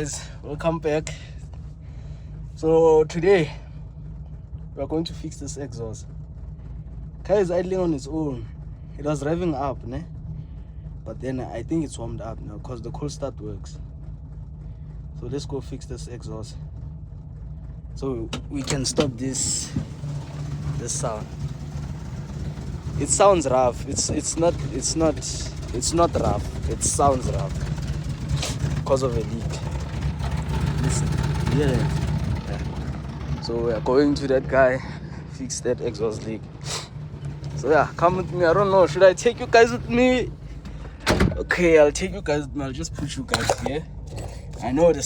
Guys, welcome back. So today we are going to fix this exhaust. Car is idling on its own. It was revving up, ne? But then I think it's warmed up now because the cold start works. So let's go fix this exhaust so we can stop this sound. It sounds rough. It's not rough. It sounds rough because of a leak. Listen, yeah. So we are going to that guy, fix that exhaust leak. So yeah, come with me. I don't know, should I take you guys with me? Okay, I'll take you guys with me. I'll just put you guys here. I know the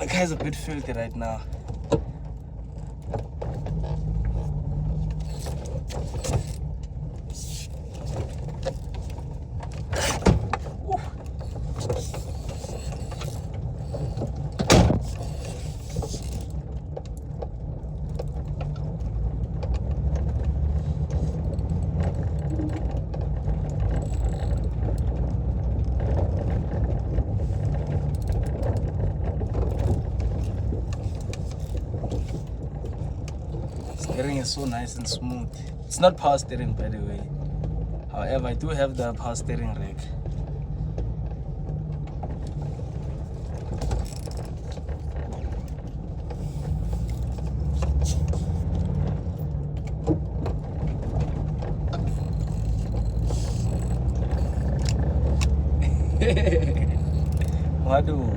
car is a bit filthy right now. Steering is so nice and smooth. It's not power steering, by the way. However, I do have the power steering rack. What do?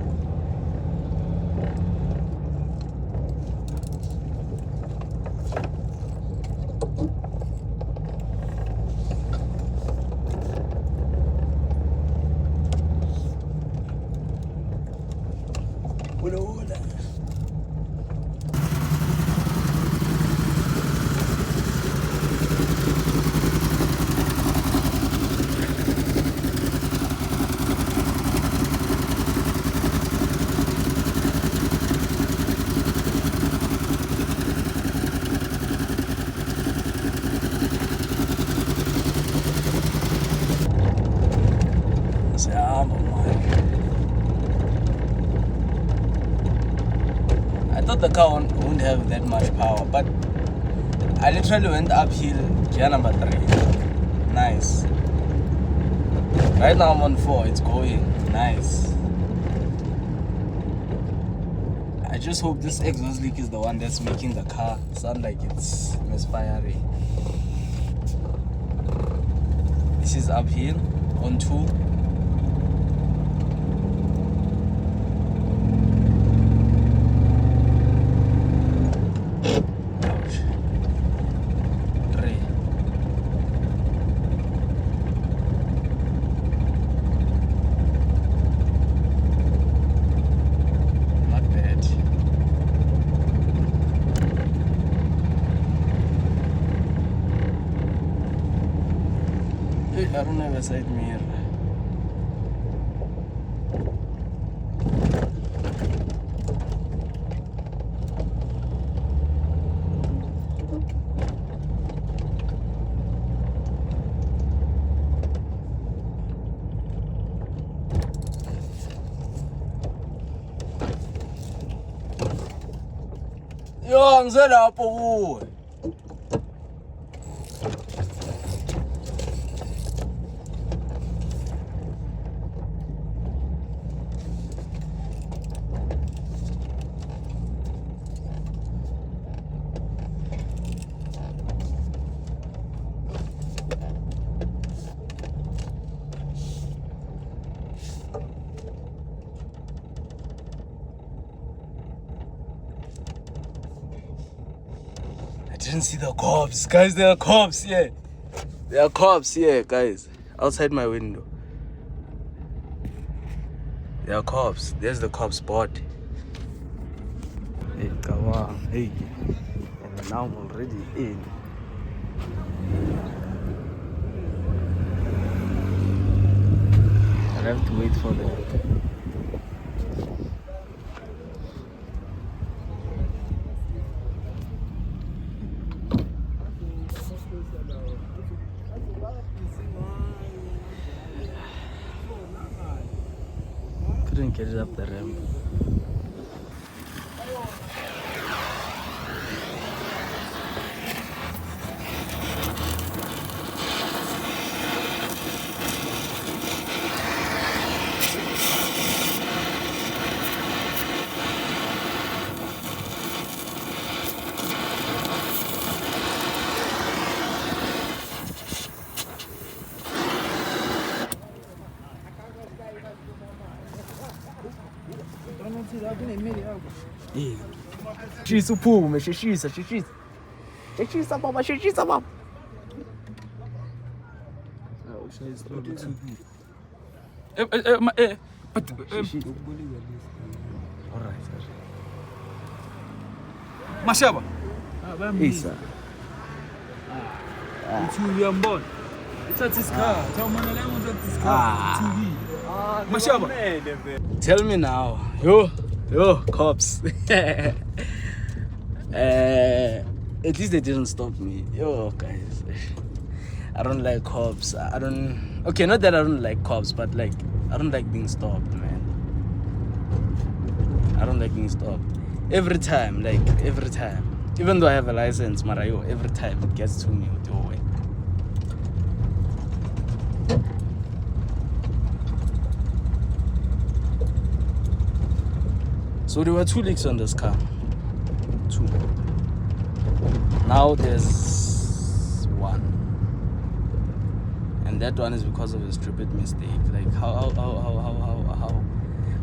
Hola. I thought the car won't have that much power, but I literally went uphill, gear number 3. Nice. Right now I'm on 4, it's going. Nice. I just hope this exhaust leak is the one that's making the car sound like it's misfiring. This is uphill on 2. I don't have a side mirror. Yo, ngizela lapho kuwe. I didn't see the cops. Guys, there are cops here. There are cops here, guys. Outside my window. There are cops. There's the cop spot. Hey, come on. Hey. And now I'm already in. I have to wait for them. Couldn't get it up the ramp. Hey. Shisa uphume, shisa baba. But Alright. Mashaba. Isa. TV on board. It's at this car. Tell man I want this car. TV. Mashaba. Tell me now. Yo, cops. At least they didn't stop me. Yo, guys. I don't like cops. Okay, not that I don't like cops, but like, I don't like being stopped, man. I don't like being stopped. Every time. Even though I have a license, Marayo, every time it gets to me with your way. So there were 2 leaks on this car. 2. Now there's 1. And that one is because of a stupid mistake. Like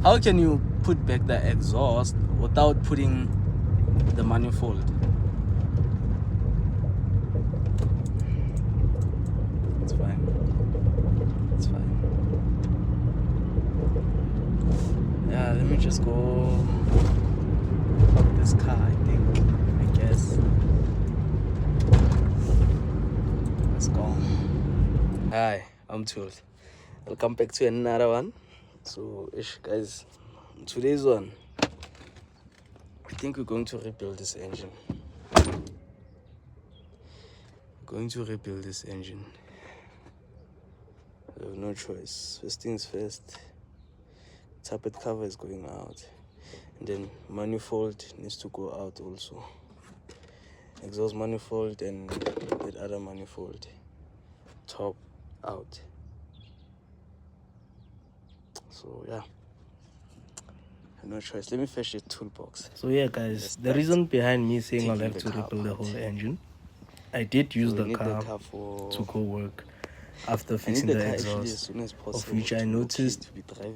how can you put back the exhaust without putting the manifold? It's fine. Yeah, let me just go park this car, I guess. Let's go. Hi, I'm Tooled. Welcome back to another one. So, guys, today's one, I think we're going to rebuild this engine. We have no choice. First things first, tappet cover is going out, and then manifold needs to go out also. Exhaust manifold and that other manifold, top out. So yeah, no choice. Let me fetch the toolbox. So yeah, guys, the reason behind me saying I'll have to rebuild the whole engine, I did use the car to go work after fixing the exhaust, of which I noticed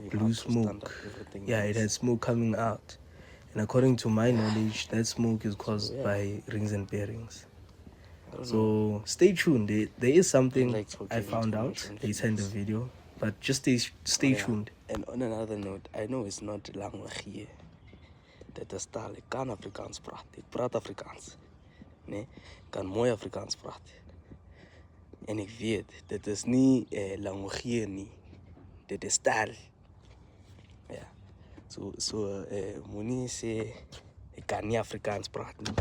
blue smoke. Yeah, it had smoke coming out, and according to my knowledge, that smoke is caused by rings and bearings. So stay tuned. There is something I found out later in the video, but just stay tuned. And on another note, I know it's not language here. Dat is taal. Ik kan Afrikaans praten. Ik praat Afrikaans. Nee, ik kan mooi Afrikaans praten. En ik weet, dit is niet language hier niet. Dit is taal. Ja. So Moenie sê, ik kan niet Afrikaans praten.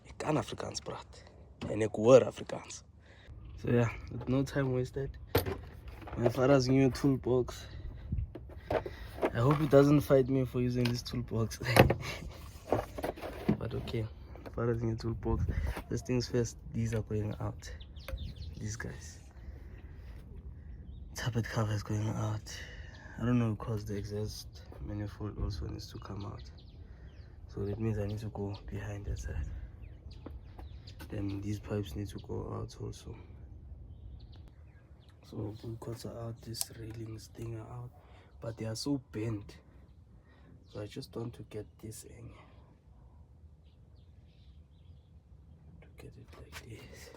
Ik kan Afrikaans praten. En ik hoor Afrikaans. So yeah, with no time wasted, my father's new toolbox. I hope he doesn't fight me for using this toolbox. But okay, father's new toolbox. First things first, these are going out. These guys. Tappet cover is going out. I don't know, because the exhaust manifold also needs to come out. So that means I need to go behind that side. Then these pipes need to go out also. So bulkheads are out, these railings thing are out, but they are so bent. So I just want to get this in, to get it like this.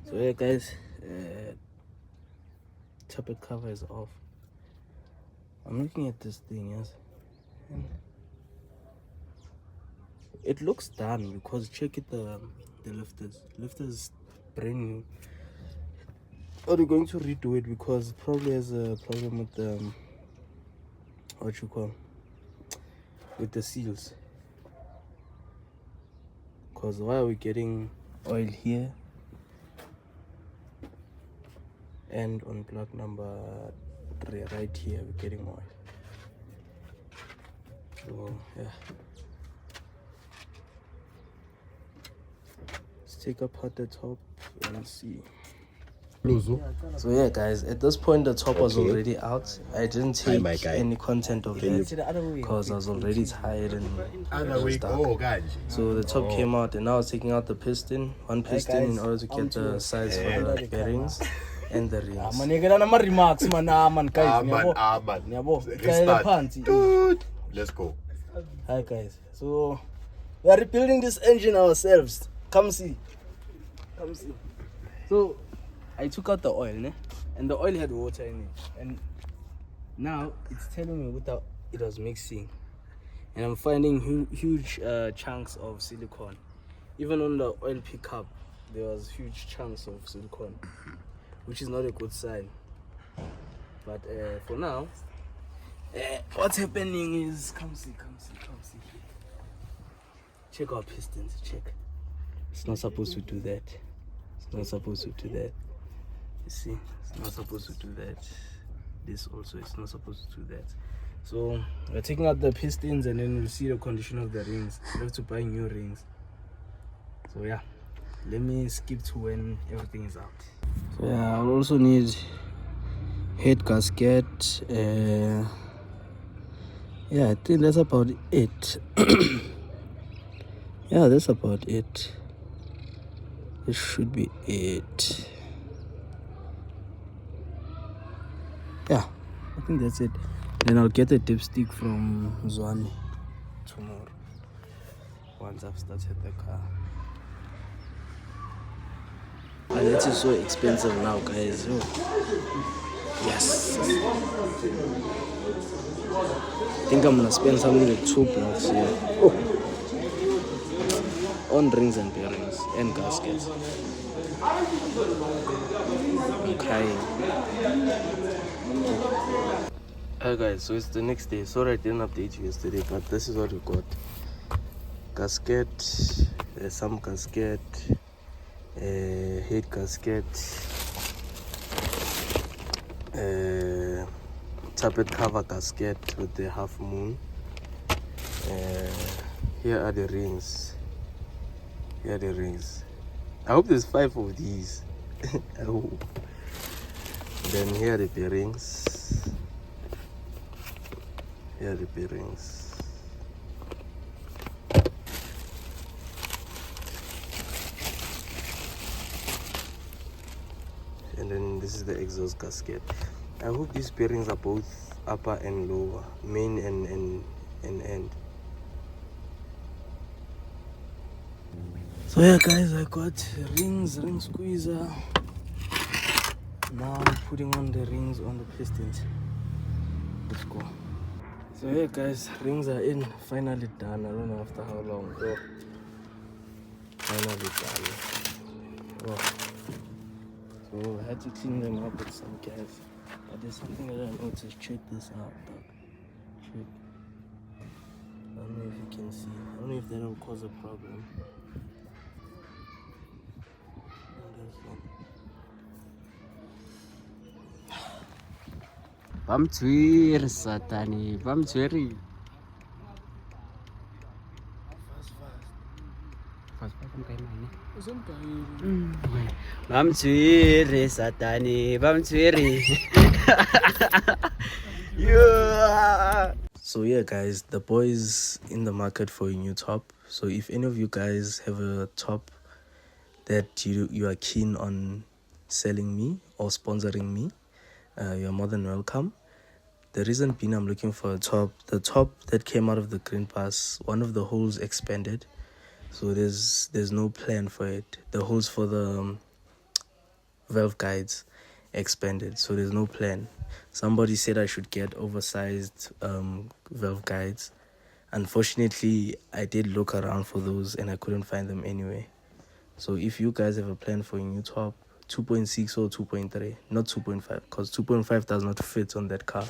So yeah, guys, tappet cover is off. I'm looking at this thing, yes, and it looks done, because check it, the lifters brand new. Or they're going to redo it because it probably has a problem with the with the seals. Because why are we getting oil here and on plug number 3 right here we're getting oil? So yeah, let's take apart the top and see. So yeah guys, at this point the top was already out. I didn't take any content of that because I was already tired and it was dark. So the top came out and now I was taking out the piston, one piston in order to get the size for the bearings and the rings. Let's go. Hi guys, so we are rebuilding this engine ourselves. Come see. So I took out the oil, ne? And the oil had water in it, and now it's telling me without it was mixing, and I'm finding huge chunks of silicone. Even on the oil pickup there was huge chunks of silicone, which is not a good sign. But for now, what's happening is come see. Check our pistons, check. It's not supposed to do that. You see, it's not supposed to do that. This also, it's not supposed to do that. So we're taking out the pistons and then we'll see the condition of the rings. We have to buy new rings. So yeah, let me skip to when everything is out. So yeah, I'll also need head gasket. Yeah, I think that's about it. Yeah, that's about it. This should be it. Yeah, I think that's it. Then I'll get a dipstick from Zwane tomorrow once I've started the car. And it is so expensive now, guys. Oh. Yes. I think I'm gonna spend something like $2 here. Oh. On rings and bearings and gaskets. I'm crying. Hi guys, so it's the next day. Sorry I didn't update you yesterday, but this is what we got. Gasket, some gasket, head gasket, tappet cover gasket with the half moon. Here are the rings. I hope there's 5 of these. I hope. Then here are the bearings. And then this is the exhaust gasket. I hope these bearings are both upper and lower, main and end. So yeah guys, I got ring squeezer. Now I'm putting on the rings on the pistons. Let's go. So yeah guys, rings are in, finally done. I don't know after how long. Oh. Finally done. Oh. So I had to clean them up with some gas. But there's something that I noticed. Check this out, dog. Check. I don't know if you can see. I don't know if that will cause a problem. Bamtswiri satani, bamtswiri. Bamtswiri satani, bamtswiri. Yeah. So yeah guys, the boys in the market for a new top. So if any of you guys have a top that you are keen on selling me or sponsoring me, you're more than welcome. The reason being I'm looking for a top. The top that came out of the green pass, one of the holes expanded, so there's no plan for it. The holes for the valve guides expanded, so there's no plan. Somebody said I should get oversized valve guides. Unfortunately, I did look around for those and I couldn't find them anyway. So if you guys have a plan for a new top, 2.6 or 2.3, not 2.5, because 2.5 does not fit on that car.